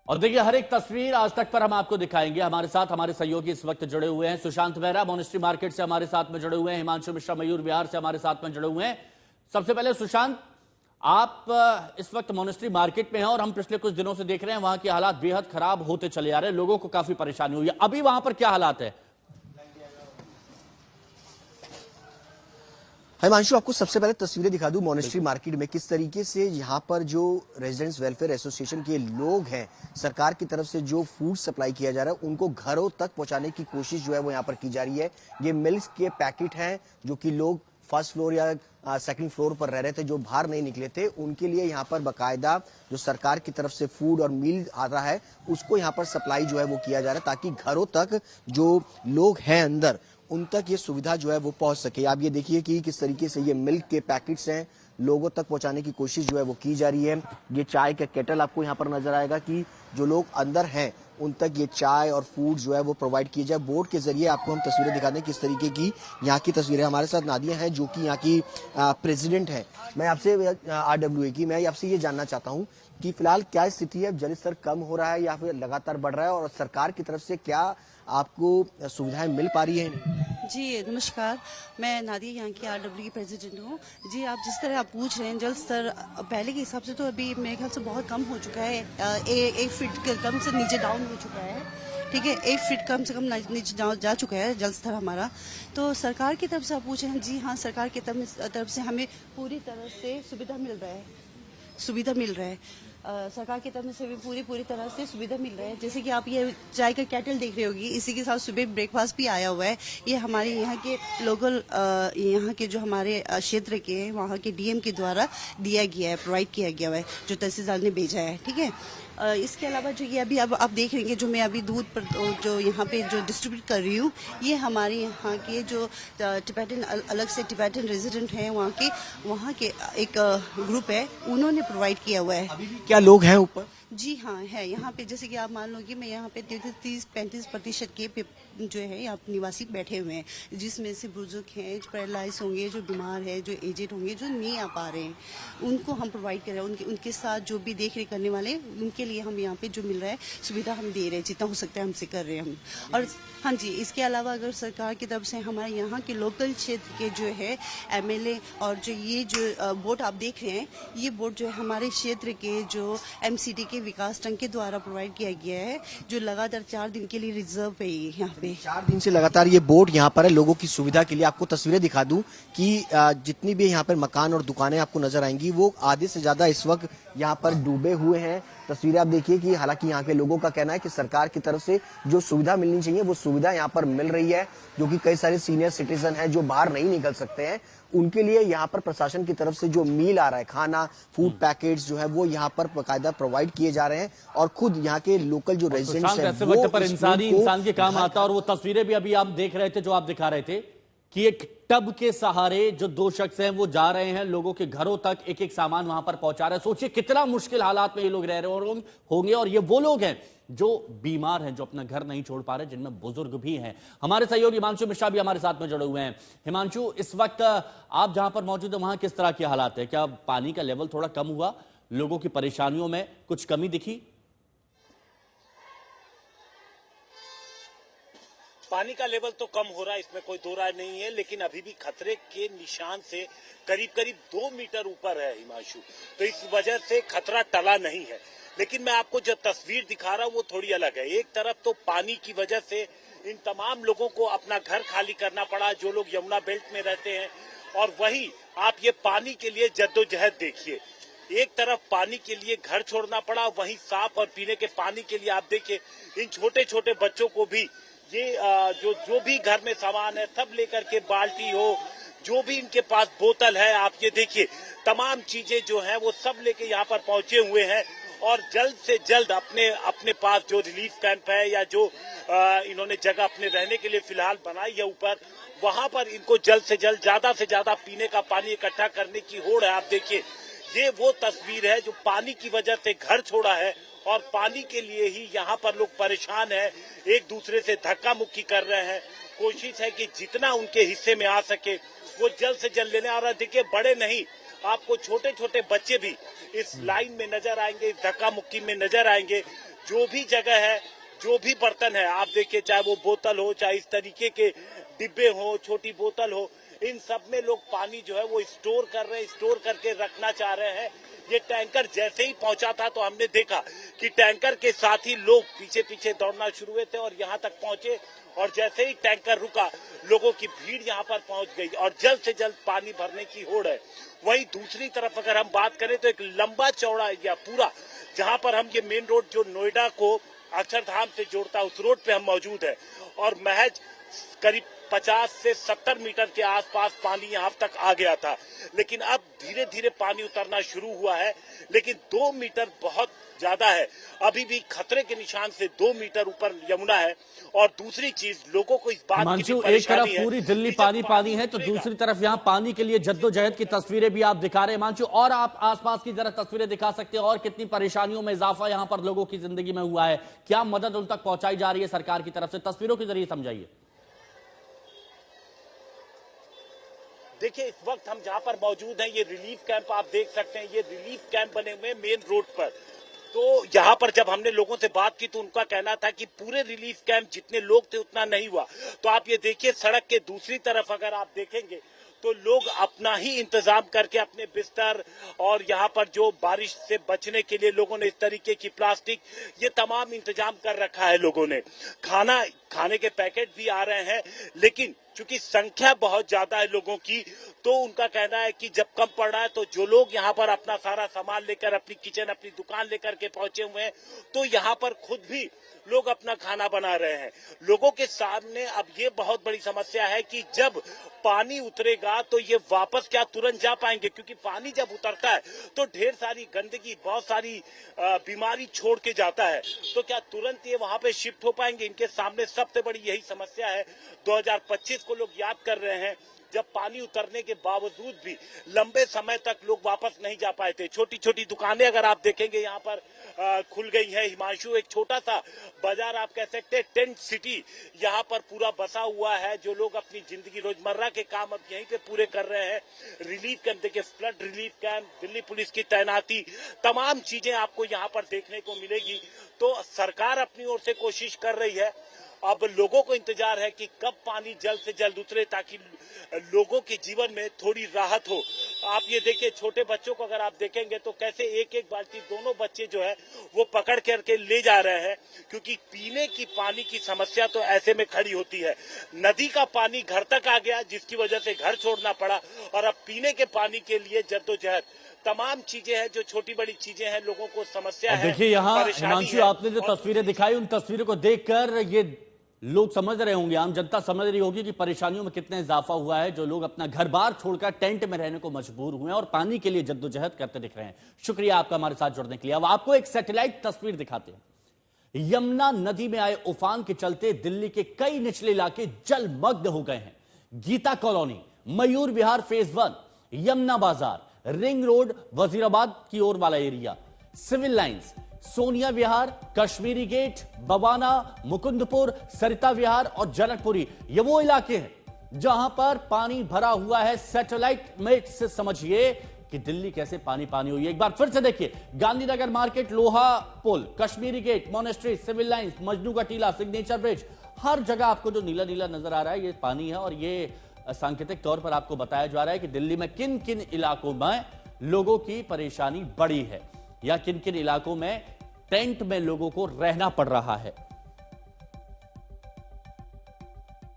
और देखिए हर एक तस्वीर आज तक पर हम आपको दिखाएंगे। हमारे साथ हमारे सहयोगी इस वक्त जुड़े हुए हैं। सुशांत मेहरा मोनेस्ट्री मार्केट से हमारे साथ में जुड़े हुए हैं। हिमांशु मिश्रा मयूर विहार से हमारे साथ में जुड़े हुए हैं। सबसे पहले सुशांत, आप इस वक्त मोनेस्ट्री मार्केट में हैं और हम पिछले कुछ दिनों से देख रहे हैं वहां के हालात बेहद खराब होते चले जा रहे हैं। लोगों को काफी परेशानी हुई है। अभी वहां पर क्या हालात है? हिमांशु, आपको सबसे पहले तस्वीरें दिखा दूं मोनेस्ट्री मार्केट में किस तरीके से यहाँ पर जो रेजिडेंट्स वेलफेयर एसोसिएशन के लोग हैं, सरकार की तरफ से जो फूड सप्लाई किया जा रहा है उनको घरों तक पहुंचाने की कोशिश जो है वो यहाँ पर की जा रही है। ये मिल्क के पैकेट हैं जो कि लोग फर्स्ट फ्लोर या सेकंड फ्लोर पर रह रहे थे, जो बाहर नहीं निकले थे, उनके लिए यहाँ पर बकायदा जो सरकार की तरफ से फूड और मील आ रहा है उसको यहाँ पर सप्लाई जो है वो किया जा रहा है ताकि घरों तक जो लोग हैं अंदर उन तक ये सुविधा जो है वो पहुंच सके। आप ये देखिए कि किस तरीके से ये मिल्क के पैकेट्स हैं लोगों तक पहुंचाने की कोशिश जो है वो की जा रही है। ये चाय का केटल आपको यहाँ पर नजर आएगा कि जो लोग अंदर हैं उन तक ये चाय और फूड जो है वो प्रोवाइड किया जाए। बोर्ड के जरिए आपको हम तस्वीरें दिखा दें किस तरीके की यहाँ की तस्वीरें। हमारे साथ नादिया हैं जो कि यहाँ की प्रेसिडेंट है। मैं आपसे RWA की मैं आपसे ये जानना चाहता हूँ कि फिलहाल क्या स्थिति है, जल स्तर कम हो रहा है या फिर लगातार बढ़ रहा है, और सरकार की तरफ से क्या आपको सुविधाएं मिल पा रही है? जी नमस्कार, मैं नादिया यहाँ की RWA की प्रेसिडेंट हूँ। जी, आप जिस तरह आप पूछ रहे हैं, जल स्तर पहले के हिसाब से तो अभी मेरे ख्याल से बहुत कम हो चुका है। 1 फीट के कम से नीचे डाउन हो चुका है। ठीक है, 1 फीट कम से कम नीचे जा चुका है जल स्तर हमारा। तो सरकार की तरफ से आप पूछ रहे हैं, जी हाँ, सरकार की तरफ से हमें पूरी तरह से सुविधा मिल रहा है। सरकार की तरफ से भी पूरी तरह से सुविधा मिल रहा है। जैसे कि आप ये चाय का केटल देख रहे होगी, इसी के साथ सुबह ब्रेकफास्ट भी आया हुआ है। ये हमारे यहाँ के लोकल यहाँ के जो हमारे क्षेत्र के हैं वहाँ के DM के द्वारा दिया गया है, प्रोवाइड किया गया है, जो तहसीलदार ने भेजा है। ठीक है, इसके अलावा जो ये अभी अब आप देख रहे हैं, जो मैं अभी दूध पर जो यहाँ पे जो डिस्ट्रीब्यूट कर रही हूँ, ये हमारे यहाँ के जो टिबेटन अलग से टिबेटन रेजिडेंट हैं वहाँ के एक ग्रुप है, उन्होंने प्रोवाइड किया हुआ है। अभी भी क्या लोग हैं ऊपर? जी हाँ, है यहाँ पे। जैसे कि आप मान लो कि मैं यहाँ पे 30-35% के जो है यहाँ निवासी बैठे हुए हैं, जिसमें से बुजुर्ग हैं, जो पैरालाइज होंगे, जो बीमार है, जो एजेड होंगे, जो नहीं आ पा रहे हैं, उनको हम प्रोवाइड कर रहे हैं। उनके साथ जो भी देख रेख करने वाले, उनके लिए हम यहाँ पे जो मिल रहा है सुविधा हम दे रहे हैं, जितना हो सकता है हमसे कर रहे हैं हम। और हाँ जी, इसके अलावा अगर सरकार की तरफ से हमारे यहाँ के लोकल क्षेत्र के जो है MLA और जो ये जो बोट आप देख रहे हैं, ये बोट जो है हमारे क्षेत्र के जो MCD के विकास टंग के द्वारा प्रोवाइड किया गया है, जो लगातार 4 दिन के लिए रिजर्व है यहाँ पे। 4 दिन से लगातार ये बोट यहाँ पर है लोगों की सुविधा के लिए। आपको तस्वीरें दिखा दूं कि जितनी भी यहाँ पर मकान और दुकानें आपको नजर आएंगी वो आधे से ज्यादा इस वक्त यहाँ पर डूबे हुए हैं। तस्वीरें आप देखिए कि हालांकि यहाँ के लोगों का कहना है कि सरकार की तरफ से जो सुविधा मिलनी चाहिए वो सुविधा यहाँ पर मिल रही है, जो कि कई सारे सीनियर सिटीजन हैं जो बाहर नहीं निकल सकते हैं, उनके लिए यहाँ पर प्रशासन की तरफ से जो मील आ रहा है, खाना फूड पैकेट्स जो है वो यहाँ पर बाकायदा प्रोवाइड किए जा रहे हैं। और खुद यहाँ के लोकल जो रेजिडेंट्स हैं, ऐसे वक्त पर इंसान के काम आता है। और वो तस्वीरें भी अभी आप देख रहे थे, जो आप दिखा रहे थे कि एक टब के सहारे जो 2 शख्स हैं वो जा रहे हैं लोगों के घरों तक, एक एक सामान वहां पर पहुंचा रहे हैं। सोचिए कितना मुश्किल हालात में ये लोग रह रहे होंगे। और ये वो लोग हैं जो बीमार हैं, जो अपना घर नहीं छोड़ पा रहे, जिनमें बुजुर्ग भी हैं। हमारे सहयोगी हिमांशु मिश्रा भी हमारे साथ में जुड़े हुए हैं। हिमांशु, इस वक्त आप जहां पर मौजूद है वहां किस तरह के हालात है? क्या पानी का लेवल थोड़ा कम हुआ? लोगों की परेशानियों में कुछ कमी दिखी? पानी का लेवल तो कम हो रहा है, इसमें कोई दो राय नहीं है, लेकिन अभी भी खतरे के निशान से करीब 2 मीटर ऊपर है हिमांशु। तो इस वजह से खतरा टला नहीं है। लेकिन मैं आपको जो तस्वीर दिखा रहा हूँ वो थोड़ी अलग है। एक तरफ तो पानी की वजह से इन तमाम लोगों को अपना घर खाली करना पड़ा, जो लोग यमुना बेल्ट में रहते हैं, और वहीं आप ये पानी के लिए जद्दोजहद देखिए। एक तरफ पानी के लिए घर छोड़ना पड़ा, वहीं साफ और पीने के पानी के लिए आप देखिए इन छोटे छोटे बच्चों को भी ये जो भी घर में सामान है सब लेकर के, बाल्टी हो, जो भी इनके पास बोतल है, आप ये देखिए तमाम चीजें जो हैं वो सब लेके यहाँ पर पहुंचे हुए हैं। और जल्द से जल्द अपने पास जो रिलीफ कैंप है या जो इन्होंने जगह अपने रहने के लिए फिलहाल बनाई है ऊपर, वहां पर इनको जल्द से जल्द ज्यादा से ज्यादा पीने का पानी इकट्ठा करने की होड़ है। आप देखिए ये वो तस्वीर है जो पानी की वजह से घर छोड़ा है और पानी के लिए ही यहाँ पर लोग परेशान हैं, एक दूसरे से धक्का मुक्की कर रहे हैं। कोशिश है कि जितना उनके हिस्से में आ सके वो जल्द से जल्द लेने आ रहा है। देखिए बड़े नहीं, आपको छोटे छोटे बच्चे भी इस लाइन में नजर आएंगे, इस धक्का मुक्की में नजर आएंगे, जो भी जगह है, जो भी बर्तन है, आप देखिए, चाहे वो बोतल हो, चाहे इस तरीके के डिब्बे हो, छोटी बोतल हो, इन सब में लोग पानी जो है वो स्टोर कर रहे हैं, स्टोर करके रखना चाह रहे हैं। ये टैंकर जैसे ही पहुंचा था तो हमने देखा कि टैंकर के साथ ही लोग पीछे पीछे दौड़ना शुरू हुए थे और यहाँ तक पहुंचे, और जैसे ही टैंकर रुका, लोगों की भीड़ यहाँ पर पहुंच गई और जल्द से जल्द पानी भरने की होड़ है। वहीं दूसरी तरफ अगर हम बात करें तो एक लंबा चौड़ा एरिया पूरा, जहां पर हम ये मेन रोड जो नोएडा को अक्षरधाम से जोड़ता है, उस रोड पे हम मौजूद है और महज करीब 50 से 70 मीटर के आसपास पानी यहाँ तक आ गया था, लेकिन अब धीरे धीरे पानी उतरना शुरू हुआ है। लेकिन 2 मीटर बहुत ज्यादा है, अभी भी खतरे के निशान से 2 मीटर ऊपर यमुना है। और दूसरी चीज, लोगों को इस बात की हिमांशु, भी एक तरफ परेशानी है पूरी दिल्ली कि जब पानी पानी है तो दूसरी तरफ यहाँ पानी के लिए जद्दोजहद की तस्वीरें भी आप दिखा रहे हैं हिमांशु, और आप आसपास की जरा तस्वीरें दिखा सकते हैं और कितनी परेशानियों में इजाफा यहाँ पर लोगों की जिंदगी में हुआ है, क्या मदद उन तक पहुंचाई जा रही है सरकार की तरफ से, तस्वीरों के जरिए समझाइए। देखिए, इस वक्त हम जहां पर मौजूद हैं, ये रिलीफ कैंप आप देख सकते हैं, ये रिलीफ कैंप बने हुए मेन रोड पर। तो यहाँ पर जब हमने लोगों से बात की तो उनका कहना था कि पूरे रिलीफ कैंप जितने लोग थे उतना नहीं हुआ। तो आप ये देखिए, सड़क के दूसरी तरफ अगर आप देखेंगे तो लोग अपना ही इंतजाम करके अपने बिस्तर और यहाँ पर जो बारिश से बचने के लिए लोगों ने इस तरीके की प्लास्टिक, ये तमाम इंतजाम कर रखा है लोगों ने। खाने के पैकेट भी आ रहे हैं, लेकिन चूंकि संख्या बहुत ज्यादा है लोगों की, तो उनका कहना है कि जब कम पड़ रहा है तो जो लोग यहाँ पर अपना सारा सामान लेकर, अपनी किचन, अपनी दुकान लेकर के पहुंचे हुए हैं, तो यहाँ पर खुद भी लोग अपना खाना बना रहे हैं। लोगों के सामने अब ये बहुत बड़ी समस्या है कि जब पानी उतरेगा तो ये वापस क्या तुरंत जा पाएंगे, क्योंकि पानी जब उतरता है तो ढेर सारी गंदगी, बहुत सारी बीमारी छोड़ के जाता है, तो क्या तुरंत ये वहां पे शिफ्ट हो पाएंगे? इनके सामने सबसे बड़ी यही समस्या है। 2025 को लोग याद कर रहे हैं, जब पानी उतरने के बावजूद भी लंबे समय तक लोग वापस नहीं जा पाए थे। छोटी छोटी दुकानें अगर आप देखेंगे यहाँ पर खुल गई है। हिमांशु, एक छोटा सा बाजार आप कह सकते हैं, टेंट सिटी यहाँ पर पूरा बसा हुआ है। जो लोग अपनी जिंदगी, रोजमर्रा के काम अब यहीं पे पूरे कर रहे हैं। रिलीफ कैंप देखिए, flood relief camp, Delhi police की तैनाती, तमाम चीजें आपको यहाँ पर देखने को मिलेगी। तो सरकार अपनी ओर से कोशिश कर रही है। अब लोगों को इंतजार है कि कब पानी जल्द से जल्द उतरे, ताकि लोगों के जीवन में थोड़ी राहत हो। आप ये देखिए, छोटे बच्चों को अगर आप देखेंगे तो कैसे एक एक बाल्टी दोनों बच्चे जो है वो पकड़ करके ले जा रहे हैं, क्योंकि पीने की पानी की समस्या तो ऐसे में खड़ी होती है। नदी का पानी घर तक आ गया, जिसकी वजह से घर छोड़ना पड़ा, और अब पीने के पानी के लिए जद्दोजहद, तमाम चीजें हैं, जो छोटी बड़ी चीजें हैं, लोगों को समस्या है। देखिए यहाँ हिमांशु, आपने जो तस्वीरें दिखाई, उन तस्वीरों को देखकर ये लोग समझ रहे होंगे, आम जनता समझ रही होगी कि परेशानियों में कितना इजाफा हुआ है। जो लोग अपना घर बार छोड़कर टेंट में रहने को मजबूर हुए हैं और पानी के लिए जद्दोजहद करते दिख रहे हैं। शुक्रिया आपका हमारे साथ जुड़ने के लिए। अब आपको एक सैटेलाइट तस्वीर दिखाते हैं। यमुना नदी में आए उफान के चलते दिल्ली के कई निचले इलाके जलमग्न हो गए हैं। गीता कॉलोनी, मयूर विहार फेज 1, यमुना बाजार, रिंग रोड, वजीराबाद की ओर वाला एरिया, सिविल लाइंस, सोनिया विहार, कश्मीरी गेट, बवाना, मुकुंदपुर, सरिता विहार और जनकपुरी, ये वो इलाके हैं जहां पर पानी भरा हुआ है। सैटेलाइट में से समझिए कि दिल्ली कैसे पानी पानी हुई है। एक बार फिर से देखिए, Gandhinagar market, Loha Pul, Kashmiri gate, monastery, civil lines, Majnu ka Tila, signature bridge, हर जगह आपको जो नीला नीला नजर आ रहा है ये पानी है। और ये सांकेतिक तौर पर आपको बताया जा रहा है कि दिल्ली में किन किन इलाकों में लोगों की परेशानी बढ़ी है या किन किन इलाकों में टेंट में लोगों को रहना पड़ रहा है।